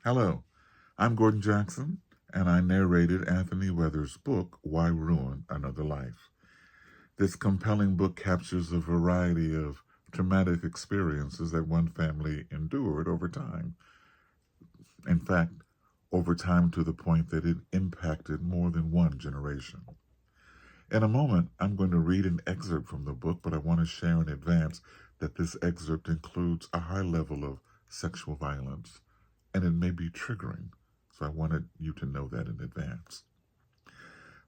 Hello, I'm Gordon Jackson, and I narrated Anthony Weathers' book, Why Ruin Another Life? This compelling book captures a variety of traumatic experiences that one family endured over time. In fact, over time to the point that it impacted more than one generation. In a moment, I'm going to read an excerpt from the book, but I want to share in advance that this excerpt includes a high level of sexual violence, and it may be triggering, so I wanted you to know that in advance.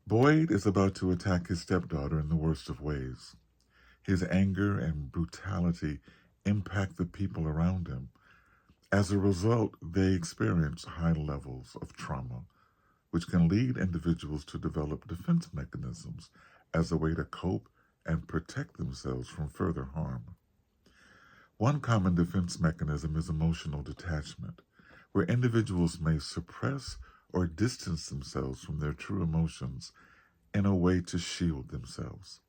Boyd is about to attack his stepdaughter in the worst of ways. His anger and brutality impact the people around him. As a result, they experience high levels of trauma, which can lead individuals to develop defense mechanisms as a way to cope and protect themselves from further harm. One common defense mechanism is emotional detachment, where individuals may suppress or distance themselves from their true emotions in a way to shield themselves.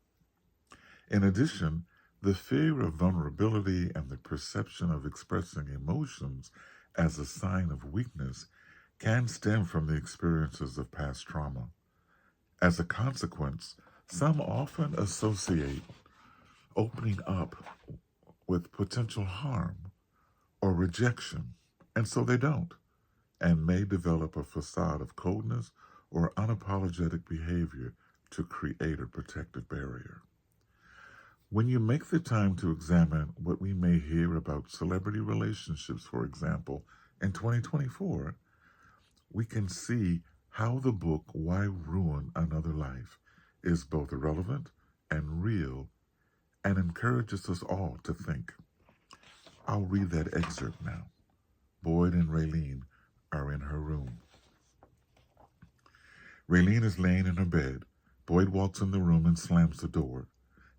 In addition, the fear of vulnerability and the perception of expressing emotions as a sign of weakness can stem from the experiences of past trauma. As a consequence, some often associate opening up with potential harm or rejection, and so they don't, and may develop a facade of coldness or unapologetic behavior to create a protective barrier. When you make the time to examine what we may hear about celebrity relationships, for example, in 2024, we can see how the book Why Ruin Another Life is both relevant and real and encourages us all to think. I'll read that excerpt now. Boyd and Rayleen are in her room. Rayleen is laying in her bed. Boyd walks in the room and slams the door.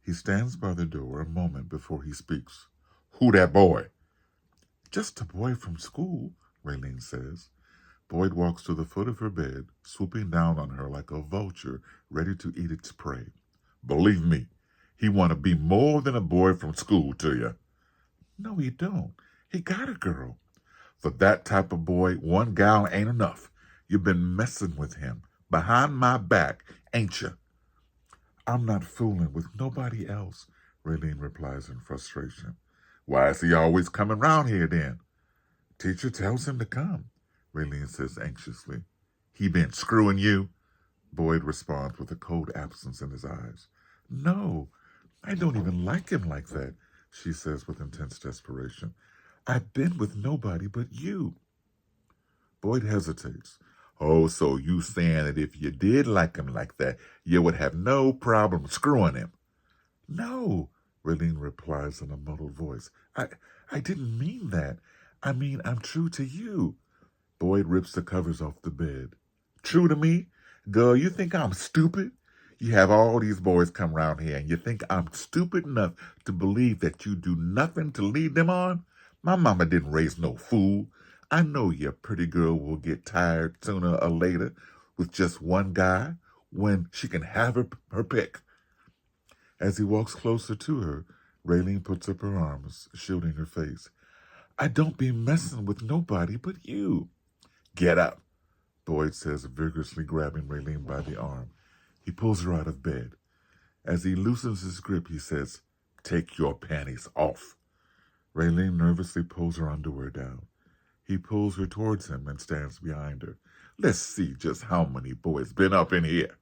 He stands by the door a moment before he speaks. "Who that boy?" "Just a boy from school," Rayleen says. Boyd walks to the foot of her bed, swooping down on her like a vulture ready to eat its prey. "Believe me, he want to be more than a boy from school to you." "No, he don't. He got a girl." "For that type of boy, one gal ain't enough. You've been messing with him behind my back, ain't you?" "I'm not fooling with nobody else," Rayleen replies in frustration. "Why is he always coming round here then?" "Teacher tells him to come," Rayleen says anxiously. "He been screwing you?" Boyd responds with a cold absence in his eyes. "No, I don't even like him like that," she says with intense desperation. "I've been with nobody but you." Boyd hesitates. "Oh, so you saying that if you did like him like that, you would have no problem screwing him?" "No," Rayleen replies in a muddled voice. I didn't mean that. I mean, I'm true to you." Boyd rips the covers off the bed. "True to me? Girl, you think I'm stupid? You have all these boys come round here and you think I'm stupid enough to believe that you do nothing to lead them on? My mama didn't raise no fool. I know your pretty girl will get tired sooner or later with just one guy when she can have her pick." As he walks closer to her, Rayleen puts up her arms, shielding her face. "I don't be messing with nobody but you." "Get up," Boyd says, vigorously grabbing Rayleen by the arm. He pulls her out of bed. As he loosens his grip, he says, "Take your panties off." Rayleen nervously pulls her underwear down. He pulls her towards him and stands behind her. "Let's see just how many boys been up in here."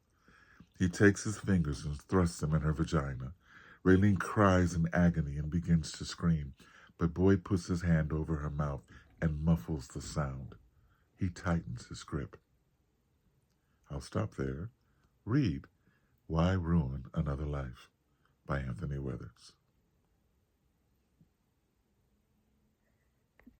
He takes his fingers and thrusts them in her vagina. Rayleen cries in agony and begins to scream, but Boyd puts his hand over her mouth and muffles the sound. He tightens his grip. I'll stop there. Read Why Ruin Another Life by Anthony Weathers.